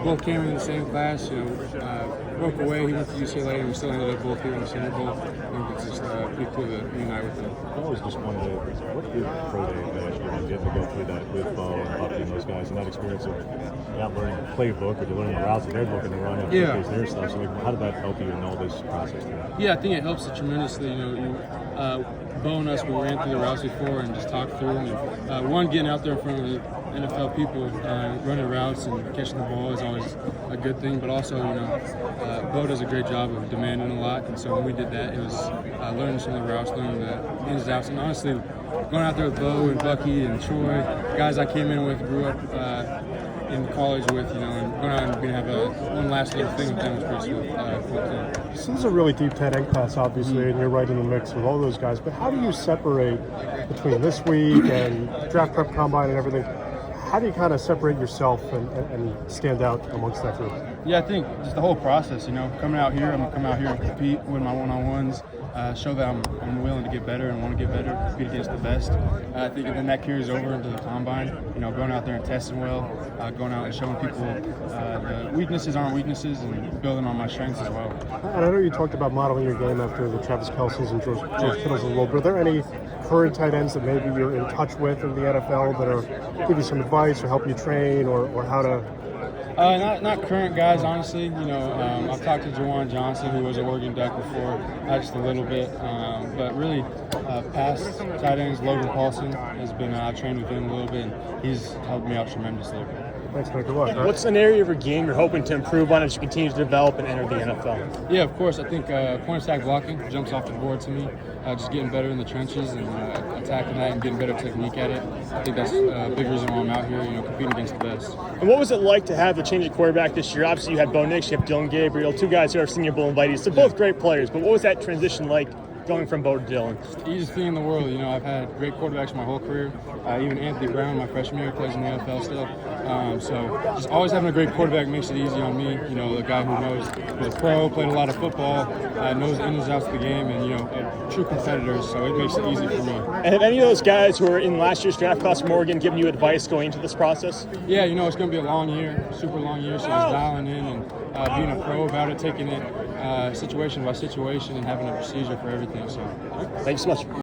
both came in the same class. Broke away. He went to UCLA, and we still ended up both here in the Senior Bowl. I think it's just pretty cool to unite with them. I always just wondered, what did pro day last year getting to go through that with Bo and Bucky and those guys, and that experience of not learning the playbook or learning the routes that they're looking to run and showcase their stuff. So, how did that help you in all this process? Yeah, I think it helps it tremendously. Bo and us, we ran through the routes before and just talked through them. And, getting out there in front of the NFL people, running routes and catching the ball is always a good thing. But also, Bo does a great job of demanding a lot. And so when we did that, it was learning some of the routes, learning the ins and outs. And honestly, going out there with Bo and Bucky and Troy, guys I came in with, grew up in college with, and going out and being have one last little thing with them was pretty cool. So this is a really deep tight end class, obviously, and you're right in the mix with all those guys. But how do you separate between this week and draft prep combine and everything? How do you kind of separate yourself and stand out amongst that group? Yeah, I think just the whole process, coming out here, I'm going to come out here and compete, win my one-on-ones, show that I'm willing to get better and want to get better, compete against the best. I think then that carries over into the combine, going out there and testing well, going out and showing people the weaknesses aren't weaknesses and building on my strengths as well. And I know you talked about modeling your game after the Travis Kelce's and George Kittle's a little bit. Are there any current tight ends that maybe you're in touch with in the NFL that are give you some advice or help you train or how to? Not current guys, honestly. I've talked to Juwan Johnson, who was an Oregon Duck before, just a little bit. But really, past tight ends, Logan Paulson has been. I've trained with him a little bit, and he's helped me out tremendously. Thanks, man. Good luck. What's an area of your game you're hoping to improve on as you continue to develop and enter the NFL? Yeah, of course. I think point attack blocking jumps off the board to me. Just getting better in the trenches and attacking that and getting better technique at it. I think that's a big reason why I'm out here, competing against the best. And what was it like to have the change of quarterback this year? Obviously, you had Bo Nix, you have Dylan Gabriel, two guys who are Senior Bowl invitees. They're both great players, but what was that transition like going from Bo to Dylan? It's the easiest thing in the world. I've had great quarterbacks my whole career. Even Anthony Brown, my freshman year, plays in the NFL still. So just always having a great quarterback makes it easy on me. The guy who knows, who's a pro, played a lot of football, knows the ins and outs of the game, and true competitors. So it makes it easy for me. And have any of those guys who are in last year's draft class from Oregon given you advice going into this process? Yeah, it's going to be a long year, super long year. So just dialing in and being a pro about it, taking it situation by situation, and having a procedure for everything. So, thanks so much.